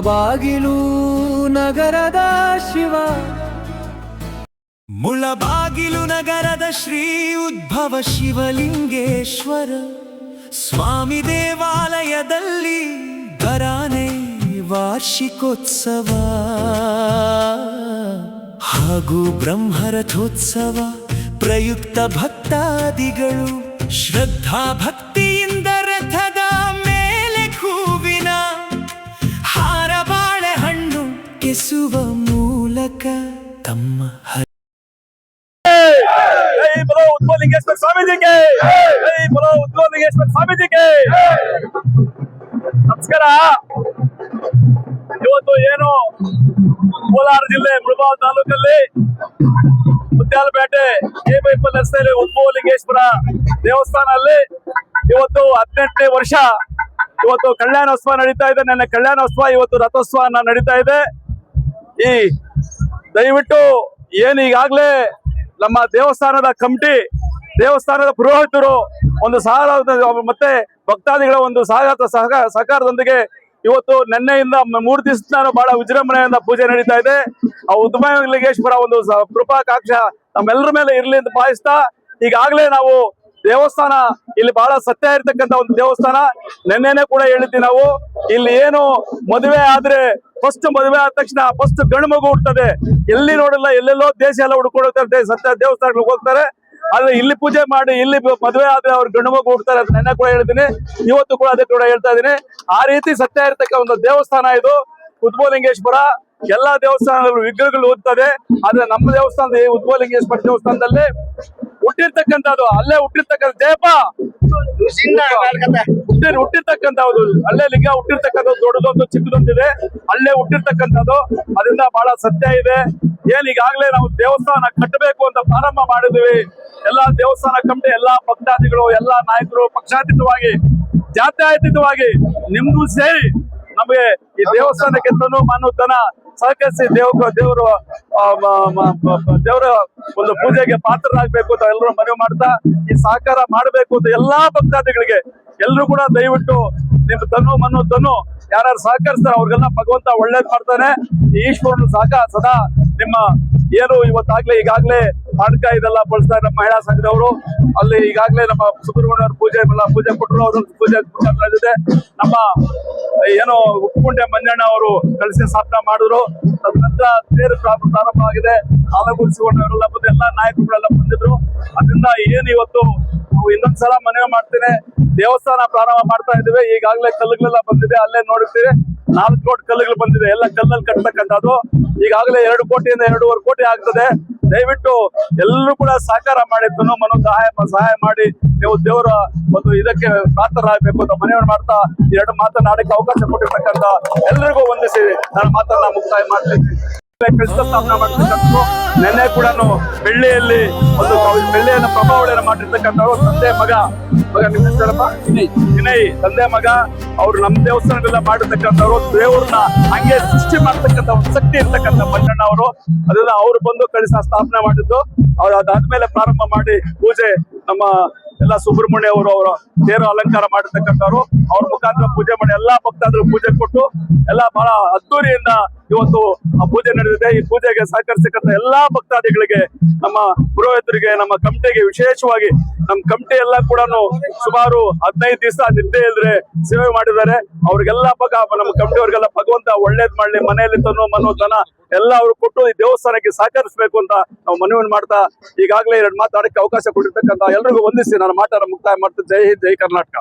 ಮುಳಬಾಗಿಲು ನಗರದ ಶಿವ, ಮುಳಬಾಗಿಲು ನಗರದ ಶ್ರೀ ಉದ್ಭವ ಶಿವಲಿಂಗೇಶ್ವರ ಸ್ವಾಮಿ ದೇವಾಲಯದಲ್ಲಿ ಘರಾನೆ ವಾರ್ಷಿಕೋತ್ಸವ ಹಾಗೂ ಬ್ರಹ್ಮರಥೋತ್ಸವ ಪ್ರಯುಕ್ತ ಭಕ್ತಾದಿಗಳು ಶ್ರದ್ಧಾ ಭಕ್ತಿಯಿಂದ ರಥದ ಮೇಲೆ ಹೂವಿನ ಹಾರ ಬಾಳೆಹಣ್ಣು ಕೆಸುವ ಮೂಲಕ ತಮ್ಮ ಉದ್ಭವಲಿಂಗೇಶ್ವರ ಸ್ವಾಮೀಜಿಗೆ, ಉದ್ಭವಲಿಂಗೇಶ್ವರ ಸ್ವಾಮೀಜಿಗೆ ನಮಸ್ಕಾರ. ಇವತ್ತು ಏನು ಕೋಲಾರ ಜಿಲ್ಲೆ ಮುಳಬಾಗಿಲು ತಾಲೂಕಲ್ಲಿ ಮುತ್ಯಾಲಪೇಟೆ A-5 ರಸ್ತೆಯಲ್ಲಿ ಉದ್ಭವಲಿಂಗೇಶ್ವರ ದೇವಸ್ಥಾನದಲ್ಲಿ ಇವತ್ತು 18ನೇ ವರ್ಷ ಇವತ್ತು ಕಲ್ಯಾಣೋತ್ಸವ ನಡೀತಾ ಇದೆ. ನೆನ್ನೆ ಕಲ್ಯಾಣೋತ್ಸವ, ಇವತ್ತು ರಥೋತ್ಸವ ನಡೀತಾ ಇದೆ. ಈ ದಯವಿಟ್ಟು ಏನು ಈಗಾಗಲೇ ನಮ್ಮ ದೇವಸ್ಥಾನದ ಕಮಿಟಿ, ದೇವಸ್ಥಾನದ ಪುರೋಹಿತರು ಒಂದು ಮತ್ತೆ ಭಕ್ತಾದಿಗಳ ಒಂದು ಸಹಕಾರದೊಂದಿಗೆ ಇವತ್ತು ನಿನ್ನೆಯಿಂದ 3 ದಿವಸ ಬಹಳ ವಿಜೃಂಭಣೆಯಿಂದ ಪೂಜೆ ನಡೀತಾ ಇದೆ. ಆ ಉದ್ಭವಲಿಂಗೇಶ್ವರ ಒಂದು ಕೃಪಾ ಕಾಕ್ಷ ನಮ್ಮೆಲ್ಲರ ಮೇಲೆ ಇರ್ಲಿ ಅಂತ ಭಾವಿಸ್ತಾ, ಈಗಾಗಲೇ ನಾವು ದೇವಸ್ಥಾನ ಇಲ್ಲಿ ಬಹಳ ಸತ್ಯ ಇರ್ತಕ್ಕಂಥ ಒಂದು ದೇವಸ್ಥಾನ. ನೆನ್ನೆನೆ ಕೂಡ ಹೇಳಿದ್ವಿ ನಾವು, ಇಲ್ಲಿ ಏನು ಮದುವೆ ಆದ್ರೆ ಫಸ್ಟ್ ಮದುವೆ ಆದ ತಕ್ಷಣ ಫಸ್ಟ್ ಗಂಡು ಮಗು ಹುಡ್ತದೆ. ಎಲ್ಲಿ ನೋಡಿಲ್ಲ, ಎಲ್ಲೆಲ್ಲೋ ದೇಶ ಎಲ್ಲ ಹುಡ್ಕೊಳ್ತಾರೆ, ಸತ್ಯ ದೇವಸ್ಥಾನಗಳಿಗೆ ಹೋಗ್ತಾರೆ. ಆದ್ರೆ ಇಲ್ಲಿ ಪೂಜೆ ಮಾಡಿ ಇಲ್ಲಿ ಮದುವೆ ಆದ್ರೆ ಅವ್ರು ಗಂಡು ಮಗು ಹುಡ್ತಾರೆ ಅಂತ ನೆನ್ನೆ ಕೂಡ ಹೇಳಿದ್ದೀನಿ, ಇವತ್ತು ಕೂಡ ಅದೇ ಕೂಡ ಹೇಳ್ತಾ ಇದ್ದೀನಿ. ಆ ರೀತಿ ಸತ್ಯ ಇರ್ತಕ್ಕ ಒಂದು ದೇವಸ್ಥಾನ ಇದು ಉದ್ಭವಲಿಂಗೇಶ್ವರ. ಎಲ್ಲಾ ದೇವಸ್ಥಾನಗಳು ವಿಗ್ರಹಗಳು ಓದ್ತದೆ, ಆದ್ರೆ ನಮ್ಮ ದೇವಸ್ಥಾನದ ಉದ್ಭವಲಿಂಗೇಶ್ವರ ದೇವಸ್ಥಾನದಲ್ಲಿ ಹುಟ್ಟಿರ್ತಕ್ಕಂಥದ್ದು, ಅಲ್ಲೇ ಹುಟ್ಟಿರ್ತಕ್ಕಂಥ ಜಯಪ ಹುಟ್ಟಿರ್ತಕ್ಕಂಥದ್ದು, ಅಲ್ಲೇ ಲಿಂಗ ಹುಟ್ಟಿರ್ತಕ್ಕಂಥದ್ದು, ದೊಡ್ಡದೊಂದು ಚಿಕ್ಕದೊಂದಿದೆ, ಅಲ್ಲೇ ಹುಟ್ಟಿರ್ತಕ್ಕಂಥದ್ದು. ಅದರಿಂದ ಬಹಳ ಸತ್ಯ ಇದೆ. ಏನ್ ಈಗಾಗಲೇ ನಾವು ದೇವಸ್ಥಾನ ಕಟ್ಟಬೇಕು ಅಂತ ಪ್ರಾರಂಭ ಮಾಡಿದ್ವಿ. ಎಲ್ಲಾ ದೇವಸ್ಥಾನ ಕಮಿಟಿ, ಎಲ್ಲಾ ಭಕ್ತಾದಿಗಳು, ಎಲ್ಲಾ ನಾಯಕರು ಪಕ್ಷಾತೀತವಾಗಿ ಜಾತ್ಯಾತೀತವಾಗಿ ನಿಮ್ಗೂ ಸೇರಿ ನಮಗೆ ಈ ದೇವಸ್ಥಾನಕ್ಕೆ ತನ ಸಹಕರಿಸಿ ದೇವರ ಒಂದು ಪೂಜೆಗೆ ಪಾತ್ರರಾಗಬೇಕು ಅಂತ ಎಲ್ಲರೂ ಮನವಿ ಮಾಡ್ತಾ, ಈ ಸಹಕಾರ ಮಾಡಬೇಕು ಅಂತ ಎಲ್ಲಾ ಭಕ್ತಾದಿಗಳಿಗೆ ಎಲ್ಲರೂ ಕೂಡ ದಯವಿಟ್ಟು ನಿಮ್ಮ ತನು ಯಾರು ಸಹಕರಿಸ್ತಾರೆ ಅವ್ರಿಗೆಲ್ಲ ಭಗವಂತ ಒಳ್ಳೇದ್ ಮಾಡ್ತಾನೆ. ಈಶ್ವರನು ಸದಾ ನಿಮ್ಮ ಏನು ಇವತ್ತಾಗ್ಲೇ ಈಗಾಗಲೇ ಪಾನಕ ಇದೆಲ್ಲ ಬಳಸ್ತಾರೆ ನಮ್ಮ ಮಹಿಳಾ ಸಂಘದವರು. ಅಲ್ಲಿ ಈಗಾಗಲೇ ನಮ್ಮ ಸುಬ್ರಹ್ಮಣ್ಯ ಪೂಜೆ ಕೊಟ್ಟರು, ಅವ್ರ ಪೂಜೆ ಇದೆ. ನಮ್ಮ ಏನು ಉಪ್ಪುಗುಂಟೆ ಮಂಜಣ್ಣ ಅವರು ಕಳಸಿ ಸ್ಥಾಪನೆ ಮಾಡಿದ್ರು. ತದನಂತರ ತೇರು ಪ್ರಾರಂಭ ಆಗಿದೆ. ಆಲಗುಡಿಸಿಕೊಂಡವರೆಲ್ಲ ಬಂದು ಎಲ್ಲಾ ನಾಯಕರುಗಳೆಲ್ಲ ಬಂದಿದ್ರು. ಅದರಿಂದ ಏನು ಇವತ್ತು ಇನ್ನೊಂದ್ಸಲ ಮನವಿ ಮಾಡ್ತೇನೆ, ದೇವಸ್ಥಾನ ಪ್ರಾರಂಭ ಮಾಡ್ತಾ ಇದ್ದೀವಿ. ಈಗಾಗಲೇ ಕಲ್ಲುಗಳೆಲ್ಲ ಬಂದಿದೆ, ಅಲ್ಲೇ ನೋಡಿರ್ತೀರಿ 4 ಕೋಟಿ ಕಲ್ಲುಗಳು ಬಂದಿದೆ. ಎಲ್ಲ ಕಲ್ಲಲ್ಲಿ ಕಟ್ತಕ್ಕಂಥದ್ದು. ಈಗಾಗಲೇ 2 ಕೋಟಿಯಿಂದ 2.5 ಕೋಟಿ ಆಗ್ತದೆ. ದಯವಿಟ್ಟು ಎಲ್ಲರೂ ಕೂಡ ಸಹಕಾರ ಮಾಡಿ ಸಹಾಯ ಮಾಡಿ ನೀವು ದೇವರ ಒಂದು ಇದಕ್ಕೆ ಪಾತ್ರರಾಗಬೇಕು ಅಂತ ಮನವಿ ಮಾಡ್ತಾ 2 ಮಾತನಾಡಕ್ಕೆ ಅವಕಾಶ ಕೊಟ್ಟಿರ್ತಕ್ಕಂಥ ಎಲ್ಲರಿಗೂ ವಂದಿಸಿ ನಾನು ಮಾತನ್ನ ಮುಕ್ತಾಯ ಮಾಡ್ತೀನಿ. ಸ್ಥಾಪನೆ ಮಾಡ್ತಕ್ಕಂಥ ನೆನ್ನೆ ಕೂಡ ಬೆಳ್ಳಿಯಲ್ಲಿ ಒಂದು ಬೆಳ್ಳಿಯನ್ನು ಪ್ರಭಾವಳಿಯನ್ನು ಮಾಡಿರ್ತಕ್ಕಂಥವ್ರು ತಂದೆ ಮಗ ನಿಮ್ಮ ಹೆಸರಪ್ಪ ವಿನಯ್, ತಂದೆ ಮಗ ಅವ್ರು ನಮ್ಮ ದೇವಸ್ಥಾನದಲ್ಲ ಮಾಡಿರ್ತಕ್ಕಂಥವ್ರು. ದೇವ್ರನ್ನ ಹಂಗೆ ಸೃಷ್ಟಿ ಮಾಡ್ತಕ್ಕಂಥ ಒಂದು ಶಕ್ತಿ ಇರ್ತಕ್ಕಂಥ ಮಂಜಣ್ಣ ಅವರು. ಅದನ್ನ ಅವ್ರು ಬಂದು ಸ್ಥಾಪನೆ ಮಾಡಿದ್ದು. ಅವ್ರು ಅದಾದ್ಮೇಲೆ ಪ್ರಾರಂಭ ಮಾಡಿ ಪೂಜೆ ನಮ್ಮ ಎಲ್ಲ ಸುಬ್ರಹ್ಮಣ್ಯ ಅವರು ಅವರ ತೇರು ಅಲಂಕಾರ ಮಾಡಿರ್ತಕ್ಕಂಥವ್ರು. ಅವ್ರ ಮುಖಾಂತರ ಪೂಜೆ ಮಾಡಿ ಎಲ್ಲಾ ಭಕ್ತಾದ್ರು ಪೂಜೆ ಕೊಟ್ಟು ಎಲ್ಲ ಬಹಳ ಅದ್ದೂರಿಯಿಂದ ಇವತ್ತು ಆ ಪೂಜೆ ನಡೆದಿದೆ. ಈ ಪೂಜೆಗೆ ಸಹಕರಿಸತಕ್ಕಂಥ ಎಲ್ಲಾ ಭಕ್ತಾದಿಗಳಿಗೆ, ನಮ್ಮ ಪುರೋಹಿತರಿಗೆ, ನಮ್ಮ ಕಮಿಟಿಗೆ, ವಿಶೇಷವಾಗಿ ನಮ್ಮ ಕಮಿಟಿ ಎಲ್ಲ ಕೂಡ ಸುಮಾರು 15 ದಿವಸ ನಿದ್ದೆ ಇಲ್ಲದೆ ಸೇವೆ ಮಾಡಿದ್ದಾರೆ. ಅವ್ರಿಗೆಲ್ಲ ನಮ್ಮ ಕಮಿಟಿ ಅವ್ರಿಗೆಲ್ಲ ಭಗವಂತ ಒಳ್ಳೇದ್ ಮಾಡ್ಲಿ, ಮನೆಯಲ್ಲಿ ತನ ಎಲ್ಲ ಅವ್ರು ಕೊಟ್ಟು ಈ ದೇವಸ್ಥಾನಕ್ಕೆ ಸಹಕರಿಸಬೇಕು ಅಂತ ನಾವು ಮನವಿ ಮಾಡ್ತಾ ಈಗಾಗಲೇ 2 ಮಾತಾಡಕ್ಕೆ ಅವಕಾಶ ಕೊಟ್ಟಿರ್ತಕ್ಕಂಥ ಎಲ್ರಿಗೂ ವಂದಿಸಿ ನಾನು ಮಾತಾಡ ಮುಕ್ತಾಯ ಮಾಡ್ತೀನಿ. ಜೈ ಹಿಂದ್, ಜೈ ಕರ್ನಾಟಕ.